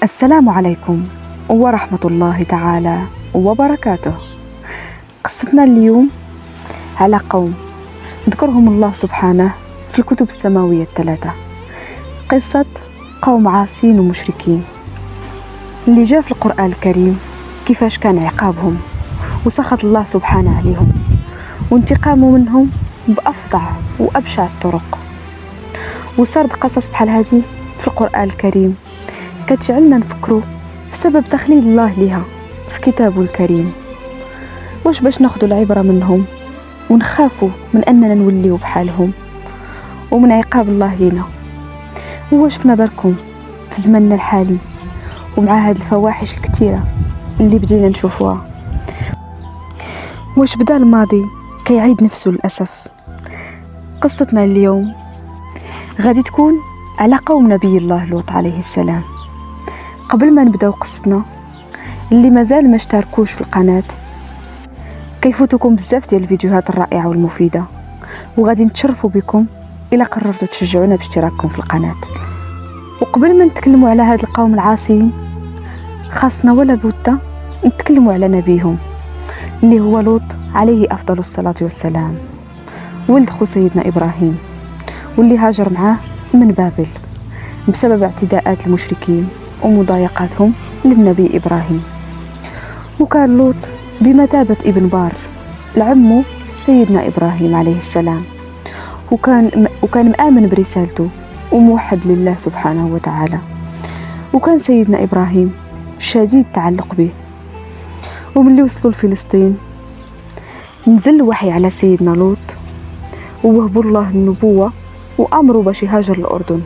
السلام عليكم ورحمة الله تعالى وبركاته. قصتنا اليوم على قوم ذكرهم الله سبحانه في الكتب السماوية الثلاثة، قصة قوم عاصين ومشركين اللي جاء في القرآن الكريم كيفاش كان عقابهم وسخط الله سبحانه عليهم وانتقامه منهم بأفظع وأبشع الطرق. وسرد قصص بحال هذه في القرآن الكريم كتجعلنا نفكروا في سبب تخليد الله لها في كتابه الكريم، واش باش ناخذوا العبرة منهم ونخافوا من أننا نوليو بحالهم ومن عقاب الله لنا. واش في نظركم في زمننا الحالي ومع هذه الفواحش الكثيرة اللي بدينا نشوفوها، واش بدا الماضي كيعيد نفسه للأسف؟ قصتنا اليوم غادي تكون على قوم نبي الله لوط عليه السلام. قبل ما نبداو قصتنا، اللي مازال ما اشتركوش في القناة كيفوتكم بزاف ديال الفيديوهات الرائعة والمفيدة، وغادي نتشرفوا بكم إلا قررتوا تشجعونا باشتراككم في القناة. وقبل ما نتكلموا على هاد القوم العاصين، خاصنا ولا بد نتكلموا على نبيهم اللي هو لوط عليه أفضل الصلاة والسلام، ولد خو سيدنا إبراهيم، واللي هاجر معاه من بابل بسبب اعتداءات المشركين ومضايقاتهم للنبي إبراهيم. وكان لوط بمثابة ابن بار لعمه سيدنا إبراهيم عليه السلام، وكان مآمن برسالته وموحد لله سبحانه وتعالى. وكان سيدنا إبراهيم شديد تعلق به. ومن وصلوا لفلسطين نزل الوحي على سيدنا لوط ووهبوا الله النبوة وأمروا باش يهاجر الأردن،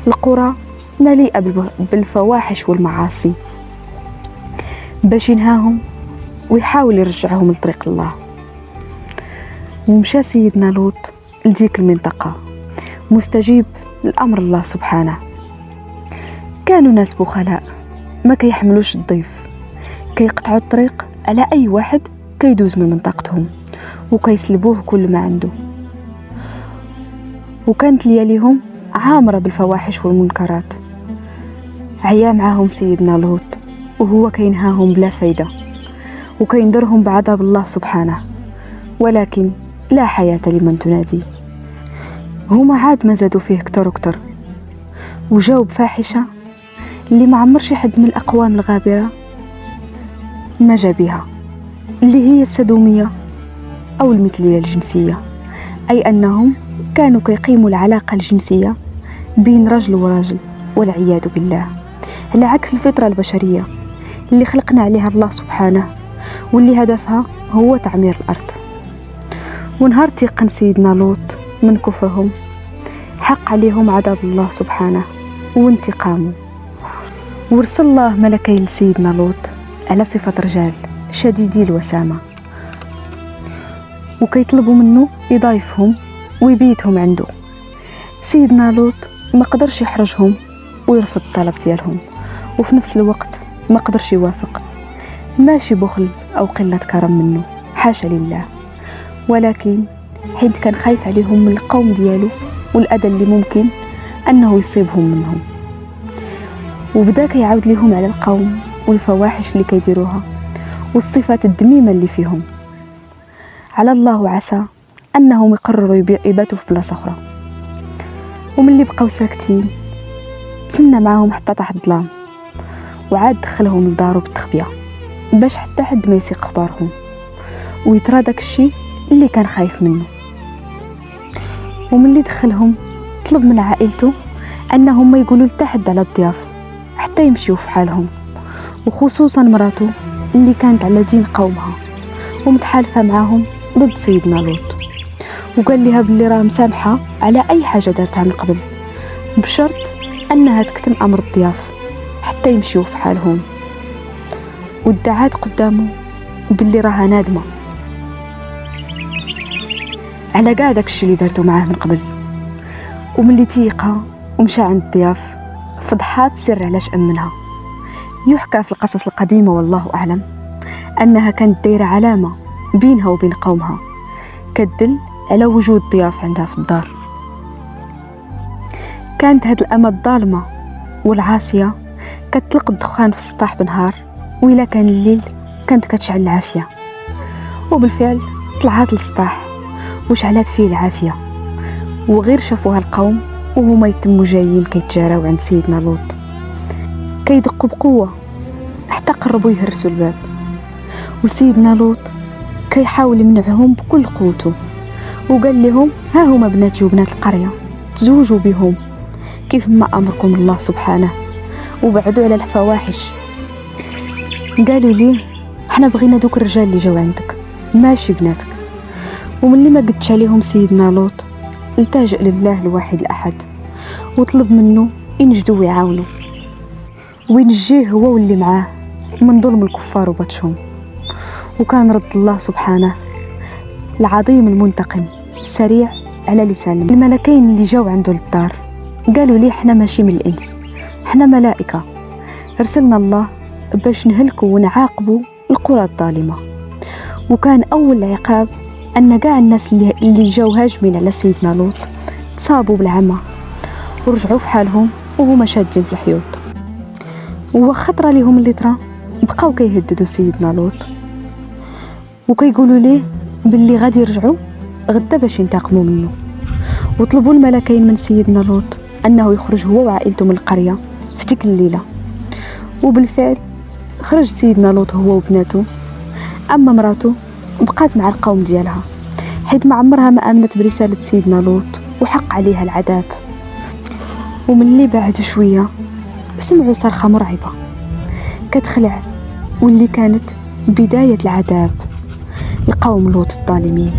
القرى مليئة بالفواحش والمعاصي، باش ينهاهم ويحاول يرجعهم لطريق الله. ومشى سيدنا لوط لديك المنطقة مستجيب لأمر الله سبحانه. كانوا ناس بخلاء ما كيحملوش الضيف، كيقطعوا الطريق على أي واحد كيدوز من منطقتهم وكيسلبوه كل ما عنده. وكانت لياليهم عامرة بالفواحش والمنكرات. عيا معاهم سيدنا لوط وهو كينهاهم بلا فايدة وكينذرهم بعذاب الله سبحانه، ولكن لا حياة لمن تنادي. هما عاد ما زادوا فيه كتر وكتر، وجاوب فاحشة اللي ما عمرش حد من الأقوام الغابرة ما جا بها، اللي هي السدومية أو المثلية الجنسية، أي أنهم كانوا كيقيموا العلاقة الجنسية بين رجل ورجل والعياذ بالله، على عكس الفطرة البشرية اللي خلقنا عليها الله سبحانه، واللي هدفها هو تعمير الأرض. ونهار تيقن سيدنا لوط من كفرهم حق عليهم عذاب الله سبحانه وانتقامه، ورسل الله ملكي لسيدنا لوط على صفة رجال شديدي الوسامة، وكيطلبوا منه يضايفهم ويبيتهم عنده. سيدنا لوط ما قدرش يحرجهم ويرفض الطلب ديالهم، وفي نفس الوقت ما قدرش يوافق، ماشي بخل أو قلة كرم منه، حاشا لله، ولكن حيث كان خايف عليهم من القوم ديالو والأذى اللي ممكن أنه يصيبهم منهم. وبدأ كيعاود لهم على القوم والفواحش اللي كيديروها والصفات الذميمة اللي فيهم، على الله عسى أنهم يقرروا يباتوا في بلاصة أخرى. ومن اللي بقاو ساكتين تسنى معاهم حتى طاح الظلام، وعاد دخلهم لدارو بالتخبية باش حتى حد ما يسيق اخبارهم ويترى داك الشيء اللي كان خايف منه. ومن اللي دخلهم طلب من عائلته انهم ما يقولوا لتا حد على الضياف حتى يمشيوا في حالهم، وخصوصا مراته اللي كانت على دين قومها ومتحالفه معاهم ضد سيدنا لوط، وقال لها باللي راه مسامحه على اي حاجه دارتها من قبل، بشرط انها تكتم امر الضياف حتى يمشيوا في حالهم. وادعات قدامه باللي راها نادمه على كاع داكشي اللي دارته معاه من قبل. وملي تيقها ومشى عند الضياف فضحات سر علاش امنها. يحكى في القصص القديمه والله اعلم انها كانت دايره علامه بينها وبين قومها كتدل على وجود ضياف عندها في الدار. كانت هاد الأمة الظالمة والعاصية كتطلق الدخان في السطح بنهار، وإلا كان الليل كانت كتشعل العافية. وبالفعل طلعت للسطح وشعلات فيه العافية، وغير شافوها القوم وهما يتموا جايين كيتجاراو عند سيدنا لوط، كيدقوا بقوة حتى قربوا يهرسوا الباب. وسيدنا لوط كيحاول يمنعهم بكل قوته، وقال لهم ها هما بناتي وبنات القرية، تزوجوا بهم كيف ما أمركم الله سبحانه، وبعدوا على الفواحش. قالوا ليه احنا بغينا دوك الرجال اللي جاو عندك ماشي بناتك. وملي ما قدش عليهم سيدنا لوط التجأ لله الواحد الأحد وطلب منه ينجدوا ويعاونوا وينجيه هو واللي معاه من ظلم الكفار وبطشهم. وكان رد الله سبحانه العظيم المنتقم سريع على لسان الملكين اللي جاو عنده للدار. قالوا ليه احنا ماشي من الإنس، احنا ملائكة، ارسلنا الله باش نهلكوا ونعاقبوا القرى الظالمة. وكان أول عقاب أن قاع الناس اللي جاو هاجمين على سيدنا لوط تصابوا بالعمى ورجعوا في حالهم وهما شادين في الحيوط. وخطرة لهم اللي ترى بقاو كيهددوا سيدنا لوط وكيقولوا ليه باللي غادي يرجعوا غدا باش ينتقموا منه. وطلبوا الملكين من سيدنا لوط أنه يخرج هو وعائلته من القرية في تلك الليلة. وبالفعل خرج سيدنا لوط هو وبناته، أما مراته بقات مع القوم ديالها حيث ما عمرها ما آمنت برسالة سيدنا لوط وحق عليها العذاب. ومن اللي بعد شوية سمعوا صرخة مرعبة كتخلع، واللي كانت بداية العذاب لقوم لوط الظالمين.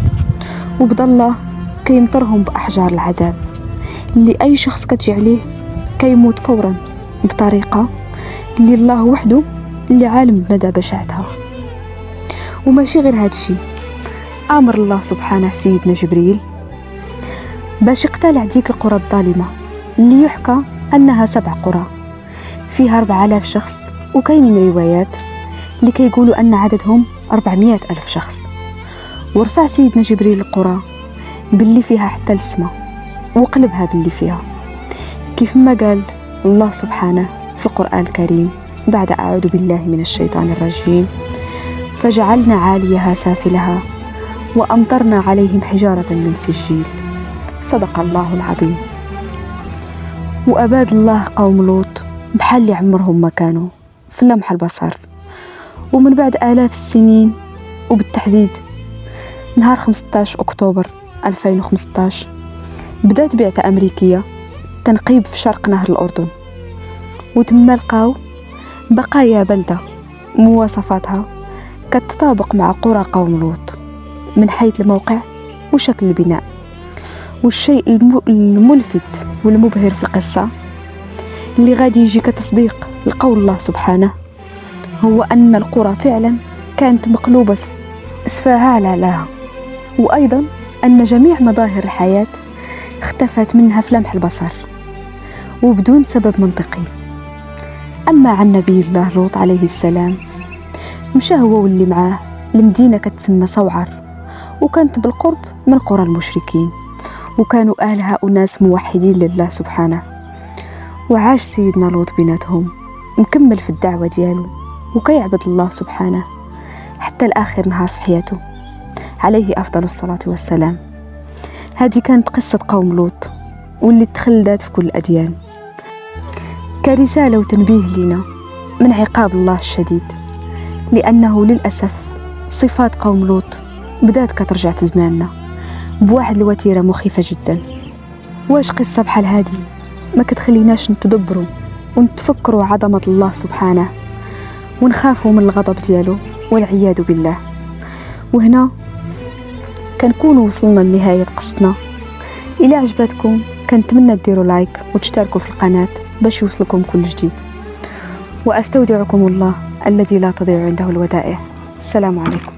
وبدا الله كيمطرهم بأحجار العذاب اللي أي شخص كتجي عليه كيموت فورا بطريقة اللي الله وحده اللي عالم بمدى بشاعتها. وماشي غير هادشي، أمر الله سبحانه سيدنا جبريل باش يقتلع ديك القرى الظالمة اللي يحكى أنها 7 قرى فيها 4000 شخص، وكاينين روايات اللي كيقولوا أن عددهم 400,000 شخص. ورفع سيدنا جبريل القرى باللي فيها حتى السماء وقلبها باللي فيها، كيف ما قال الله سبحانه في القرآن الكريم بعد أعوذ بالله من الشيطان الرجيم: فجعلنا عاليها سافلها وأمطرنا عليهم حجارة من سجيل. صدق الله العظيم. وأباد الله قوم لوط بحال اللي عمرهم ما كانوا في لمح البصر. ومن بعد آلاف السنين، وبالتحديد نهار 15 أكتوبر 2015، بدات بعثة أمريكية تنقيب في شرق نهر الأردن، وتم لقاو بقايا بلدة مواصفاتها كتطابق مع قرى قوم لوط من حيث الموقع وشكل البناء. والشيء الملفت والمبهر في القصة اللي غادي يجي كتصديق لقول الله سبحانه هو أن القرى فعلا كانت مقلوبة أسفاها على علاها، وأيضا أن جميع مظاهر الحياة اختفت منها في لمح البصر وبدون سبب منطقي. أما عن نبي الله لوط عليه السلام، مشى هو واللي معاه لمدينة كتسمى صوعر، وكانت بالقرب من قرى المشركين، وكانوا أهلها أناس موحدين لله سبحانه. وعاش سيدنا لوط بيناتهم مكمل في الدعوة ديالو وكيعبد الله سبحانه حتى الآخر نهار في حياته عليه أفضل الصلاة والسلام. هذه كانت قصة قوم لوط واللي تخلدات في كل الأديان كرسالة وتنبيه لنا من عقاب الله الشديد، لأنه للأسف صفات قوم لوط بدات كترجع في زماننا بواحد الوتيرة مخيفة جدا. واش قصة بحال هذه ما كتخليناش نتدبروا ونتفكروا عظمة الله سبحانه ونخافوا من الغضب ديالو والعياذ بالله. وهنا كنكونوا وصلنا لنهاية قصتنا. إلى عجبتكم كنتمنى ديروا لايك وتشتركوا في القناة باش يوصلكم كل جديد. وأستودعكم الله الذي لا تضيع عنده الودائع. السلام عليكم.